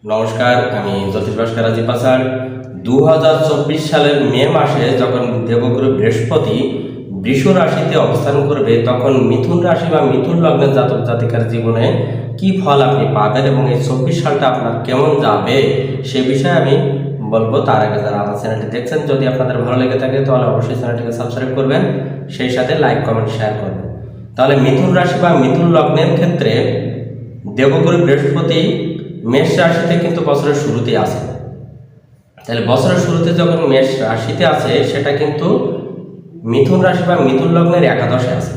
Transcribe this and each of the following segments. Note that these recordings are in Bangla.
নমস্কার, আমি জ্যোতিষ ভাস্কর রাজীব পাসার। 2024 সালের মে মাসে যখন দেবগুরু বৃহস্পতি বৃষ রাশিতে অবস্থান করবে, তখন মিথুন রাশি বা মিথুন লগ্নের জাতক জাতিকার জীবনে কি ফল আপনি পাবেন এবং এই 24 সালটা আপনার কেমন যাবে সে বিষয়ে আমি বলবো। তার আগে যারা আমার চ্যানেলটি দেখছেন, যদি আপনাদের ভালো লেগে থাকে তাহলে অবশ্যই চ্যানেলটিকে সাবস্ক্রাইব করবেন, সেই সাথে লাইক কমেন্ট শেয়ার করবেন। তাহলে মিথুন রাশি বা মিথুন লগ্নের ক্ষেত্রে দেবগুরু বৃহস্পতি মেষ রাশিতে কিন্তু বছরের শুরুতেই আছে। তাহলে বছরের শুরুতে যখন মেষ রাশিতে আছে, সেটা কিন্তু মিথুন রাশি বা মিথুন লগ্নের একাদশে আছে।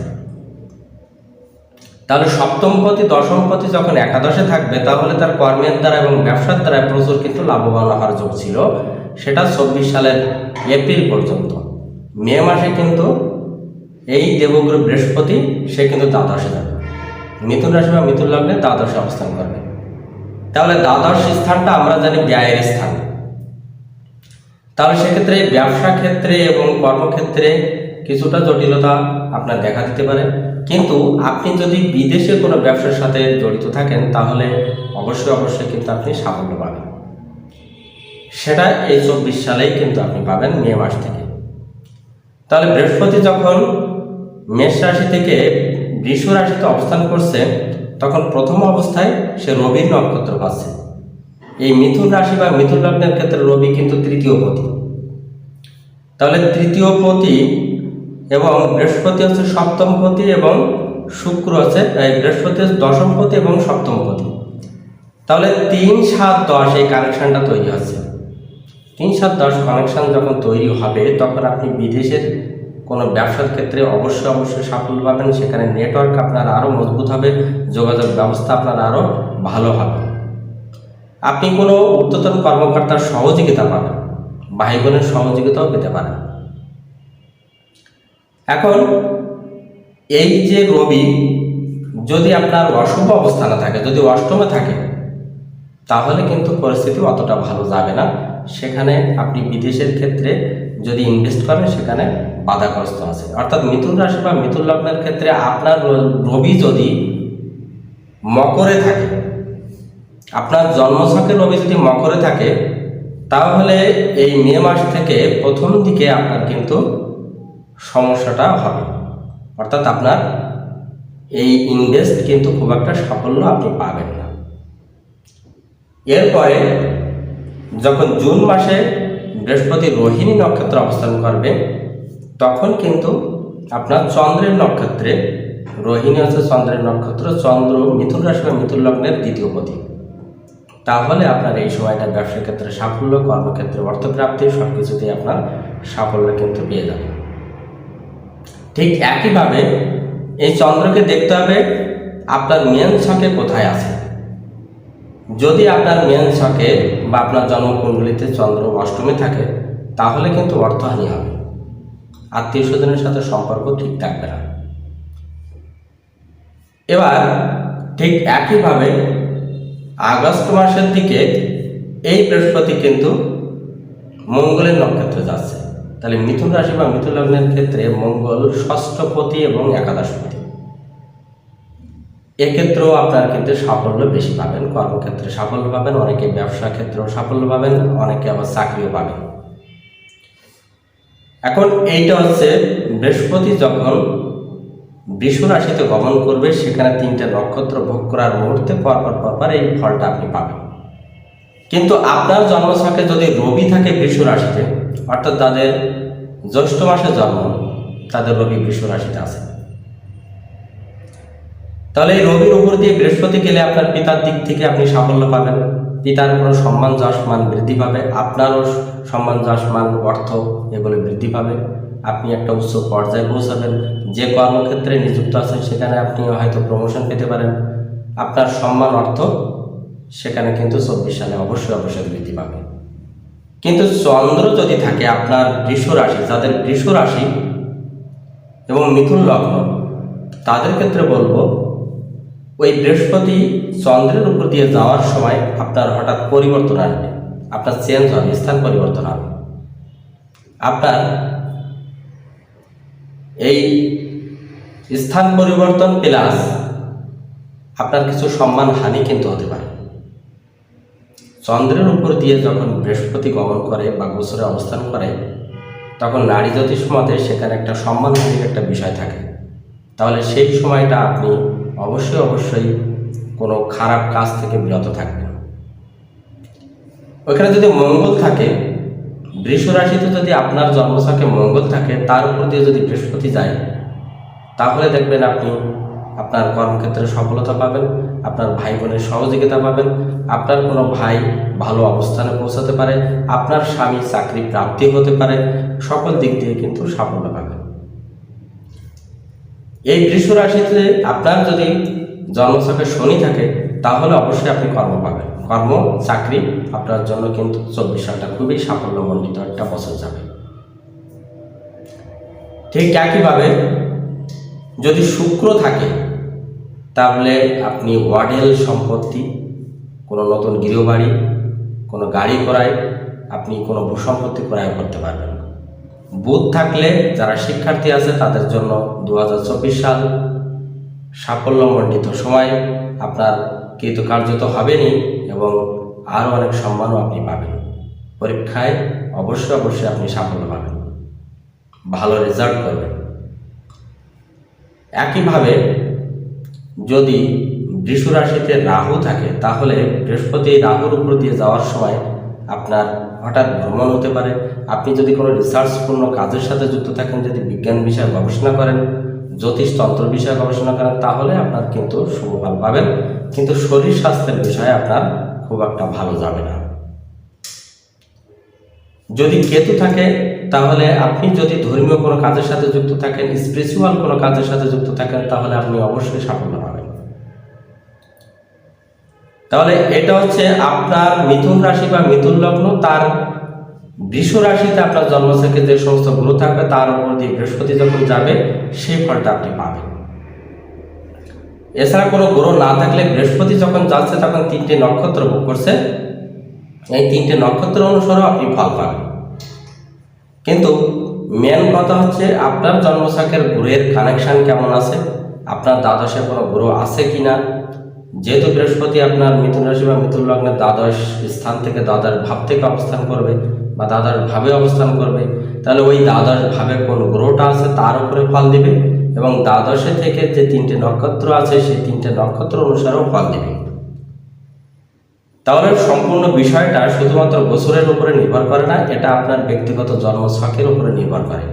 তাহলে সপ্তমপতি দশমপতি যখন একাদশে থাকবে, তাহলে তার কর্মের দ্বারা এবং ব্যবসার দ্বারা প্রচুর কিন্তু লাভবান হওয়ার যোগ ছিল। সেটা 24 সালের এপ্রিল পর্যন্ত। মে মাসে কিন্তু এই দেবগুরু বৃহস্পতি সে কিন্তু দ্বাদশে যাবে, মিথুন রাশি বা মিথুন লগ্নে দ্বাদশে অবস্থান করবে। তাহলে দ্বাদশ স্থানটা আমরা জানি ব্যয়ের স্থান। তাহলে সেক্ষেত্রে ব্যবসা ক্ষেত্রে এবং কর্মক্ষেত্রে কিছুটা জটিলতা আপনার দেখা দিতে পারে, কিন্তু আপনি যদি বিদেশে কোনো ব্যবসার সাথে জড়িত থাকেন তাহলে অবশ্যই কিন্তু আপনি সাফল্য পাবেন। সেটা এই 24 সালেই কিন্তু আপনি পাবেন, মে মাস থেকে। তাহলে বৃহস্পতি যখন মেষ রাশি থেকে বৃষ রাশিতে অবস্থান করছে, তখন প্রথম অবস্থায় সে রবির নক্ষত্র পাচ্ছে। এই মিথুন রাশি বা মিথুন লগ্নের ক্ষেত্রে রবি কিন্তু তৃতীয় পতি। তাহলে তৃতীয় পতি এবং বৃহস্পতি হচ্ছে সপ্তম পতি এবং শুক্র হচ্ছে বৃহস্পতি হচ্ছে দশম পতি এবং সপ্তম পতি। তাহলে 3, 7, 10 এই কানেকশনটা তৈরি হচ্ছে। 3, 7, 10 কানেকশন যখন তৈরি হবে, তখন আপনি বিদেশের কোনো ব্যবসার ক্ষেত্রে অবশ্যই সাফল্য পাবেন। সেখানে নেটওয়ার্ক আপনার আরও মজবুত হবে, যোগাযোগ ব্যবস্থা আপনার আরও ভালো হবে। আপনি কোনো ঊর্ধ্বতন কর্মকর্তার সহযোগিতা পাবেন, ভাই বোনের সহযোগিতাও পেতে পারেন। এখন এই যে রবি যদি আপনার অশুভ অবস্থানে থাকে, যদি অষ্টমে থাকে, তাহলে কিন্তু পরিস্থিতি অতটা ভালো যাবে না। সেখানে আপনি বিদেশের ক্ষেত্রে যদি ইনভেস্ট করেন, সেখানে বাধাগ্রস্ত আছে। অর্থাৎ মিথুন রাশি বা মিথুন লগ্নের ক্ষেত্রে আপনার রবি যদি মকরে থাকে, আপনার জন্মছকে রবি যদি মকরে থাকে, তাহলে এই মে মাস থেকে প্রথম দিকে আপনার কিন্তু সমস্যাটা হবে। অর্থাৎ আপনার এই ইনভেস্ট কিন্তু খুব একটা সাফল্য আপনি পাবেন না। এরপরে যখন জুন মাসে বৃহস্পতি রোহিণী নক্ষত্রে অবস্থান করবে, তখন কিন্তু আপনার চন্দ্রের নক্ষত্রে, রোহিণী হচ্ছে চন্দ্রের নক্ষত্র, চন্দ্র মিথুন রাশি বা মিথুন লগ্নের দ্বিতীয় পতি। তাহলে আপনার এই সময়টা ব্যবসার ক্ষেত্রে সাফল্য, কর্মক্ষেত্রে অর্থপ্রাপ্তি, সব কিছুতেই আপনার সাফল্য কিন্তু পেয়ে যাবে। ঠিক একইভাবে এই চন্দ্রকে দেখতে হবে আপনার মেন ছকে কোথায় আছে। যদি আপনার মেন ছকে বা আপনার জন্মকুণ্ডলিতে চন্দ্র অষ্টমে থাকে, তাহলে কিন্তু অর্থহানি হবে, আত্মীয় স্বজনের সাথে সম্পর্ক ঠিক থাকবে না। এবার ঠিক একইভাবে আগস্ট মাসের দিকে এই বৃহস্পতি কিন্তু মঙ্গলের নক্ষত্রে যাচ্ছে। তাহলে মিথুন রাশি বা মিথুন লগ্নের ক্ষেত্রে মঙ্গল ষষ্ঠপতি এবং একাদশপতি। এক্ষেত্রেও আপনার কিন্তু সাফল্য বেশি পাবেন, কর্মক্ষেত্রে সাফল্য পাবেন, অনেকে ব্যবসা ক্ষেত্রেও সাফল্য পাবেন, অনেকে আবার চাকরিও পাবেন। এখন এইটা হচ্ছে বৃহস্পতি যখন বৃষ রাশিতে গমন করবে, সেখানে 3টে নক্ষত্র ভোগ করার মুহূর্তে পরপর এই ফলটা আপনি পাবেন। কিন্তু আপনার জন্মছকে যদি রবি থাকে বৃষ রাশিতে, অর্থাৎ যাদের জ্যৈষ্ঠ মাসে জন্ম, তাদের রবি বৃষ রাশিতে আছে, তাহলে এই রবির উপর দিয়ে বৃহস্পতি গেলে আপনার পিতার দিক থেকে আপনি সাফল্য পাবেন। পিতার কোনো সম্মান যশ মান বৃদ্ধি পাবে, আপনারও সম্মান যশ মান অর্থ এগুলো বৃদ্ধি পাবে। আপনি একটা উচ্চ পর্যায়ে পৌঁছাবেন। যে কর্মক্ষেত্রে নিযুক্ত আছেন সেখানে আপনি হয়তো প্রমোশন পেতে পারেন। আপনার সম্মান অর্থ সেখানে কিন্তু 24 সালে অবশ্যই বৃদ্ধি পাবে। কিন্তু চন্দ্র যদি থাকে আপনার বৃষ রাশি, যাদের বৃষ রাশি এবং মিথুন লগ্ন, তাদের ক্ষেত্রে বলবো ওই বৃহস্পতি চন্দ্রের উপর দিয়ে যাওয়ার সময় আপনার হঠাৎ পরিবর্তন আসবে, আপনার চেঞ্জ হবে, স্থান পরিবর্তন হবে। আপনার এই স্থান পরিবর্তন প্লাস আপনার কিছু সম্মান হানি কিন্তু হতে পারে। চন্দ্রের উপর দিয়ে যখন বৃহস্পতি গমন করে বা গোচরে অবস্থান করে, তখন নারী জ্যোতিষ মতে সেখানে একটা সম্মানহানির একটা বিষয় থাকে। তাহলে সেই সময়টা আপনি অবশ্যই কোনো খারাপ কাজ থেকে বিরত থাকবেন। ওইখানে যদি মঙ্গল থাকে, বৃষ রাশিতে যদি আপনার জন্মছকে মঙ্গল থাকে, তার উপর দিয়ে যদি বৃহস্পতি যায়, তাহলে দেখবেন আপনি আপনার কর্মক্ষেত্রে সফলতা পাবেন, আপনার ভাই বোনের সহযোগিতা পাবেন, আপনার কোনো ভাই ভালো অবস্থানে পৌঁছাতে পারে, আপনার স্বামী চাকরি প্রাপ্তি হতে পারে, সকল দিক দিয়ে কিন্তু সাফল্য পাবেন। এই বৃষ রাশিতে আপনার যদি জন্মছকে শনি থাকে, তাহলে অবশ্যই আপনি কর্ম পাবেন। কর্ম চাকরি আপনার জন্য কিন্তু 24 সালটা খুবই সাফল্যমণ্ডিত একটা বছর যাবে। ঠিক একইভাবে যদি শুক্র থাকে, তাহলে আপনি ওয়াডেল সম্পত্তি, কোনো নতুন গৃহবাড়ি, কোনো গাড়ি ক্রয়, আপনি কোনো ভূসম্পত্তি ক্রয় করতে পারবেন। বুধ থাকলে যারা শিক্ষার্থী আছে তাদের জন্য 2024 সাল সাফল্যমণ্ডিত সময়। আপনার কৃতকার্য তো হবেনই এবং আরও অনেক সম্মানও আপনি পাবেন। পরীক্ষায় অবশ্যই আপনি সাফল্য পাবেন, ভালো রেজাল্ট করবেন। একইভাবে যদি বৃষ রাশিতে রাহু থাকে, তাহলে বৃহস্পতি রাহুর উপর দিয়ে যাওয়ার সময় আপনার হঠাৎ ভ্রমণ হতে পারে। আপনি যদি কোনো রিসার্চপূর্ণ কাজের সাথে যুক্ত থাকেন, যদি বিজ্ঞান বিষয়ে গবেষণা করেন, জ্যোতিষতন্ত্র বিষয়ে গবেষণা করেন, তাহলে আপনার কিন্তু শুভ ফল পাবেন। কিন্তু শরীর স্বাস্থ্যের বিষয়ে আপনার খুব একটা ভালো যাবে না। যদি কেতু থাকে, তাহলে আপনি যদি ধর্মীয় কোনো কাজের সাথে যুক্ত থাকেন, স্পিরিচুয়াল কোনো কাজের সাথে যুক্ত থাকেন, তাহলে আপনি অবশ্যই সাফল্য পাবেন। তাহলে এটা হচ্ছে আপনার মিথুন রাশি বা মিথুন লগ্ন, তার বৃষ রাশিতে আপনার জন্মছকে যে সমস্ত গ্রহ থাকবে তার উপর দিয়ে বৃহস্পতি যখন যাবে, সেই ফলটা আপনি পাবেন। এছাড়া কোনো গ্রহ না থাকলে বৃহস্পতি যখন যাচ্ছে তখন 3টে নক্ষত্র ভোগ করছে, এই 3টে নক্ষত্র অনুসারেও আপনি ফল পাবেন। কিন্তু মেন কথা হচ্ছে আপনার জন্মছকের গ্রহের কানেকশন কেমন আছে, আপনার দ্বাদশে কোনো গ্রহ আছে কিনা। যেহেতু বৃহস্পতি আপনার মিথুন রাশি বা মিথুন লগ্নের দ্বাদশ স্থান থেকে দ্বাদশ ভাব থেকে অবস্থান করবে বা দ্বাদশ ভাবে অবস্থান করবে, তাহলে ওই দ্বাদশ ভাবে কোন গ্রহটা আছে তার উপরে ফল দিবে এবং দ্বাদশে থেকে যে 3টে নক্ষত্র আছে সেই 3টে নক্ষত্র অনুসারেও ফল দিবে। তাহলে সম্পূর্ণ বিষয়টা শুধুমাত্র গোচরের উপরে নির্ভর করে না, এটা আপনার ব্যক্তিগত জন্মছকের উপরে নির্ভর করে।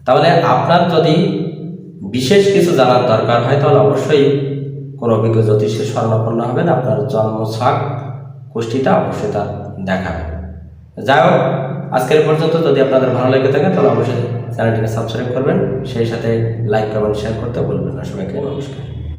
তাহলে আপনার যদি বিশেষ কিছু জানার দরকার হয়, তাহলে অবশ্যই কোনো অভিজ্ঞ জ্যোতিষের শরণাপন্ন হবেন, আপনার জন্মছক কুষ্টিটা অবশ্যই তার দেখাবে। যাই হোক, আজকের পর্যন্ত যদি আপনাদের ভালো লেগে থাকে তাহলে অবশ্যই চ্যানেলটিকে সাবস্ক্রাইব করবেন, সেই সাথে লাইক কমেন্ট শেয়ার করতে ভুলবেন না। সবাইকে নমস্কার।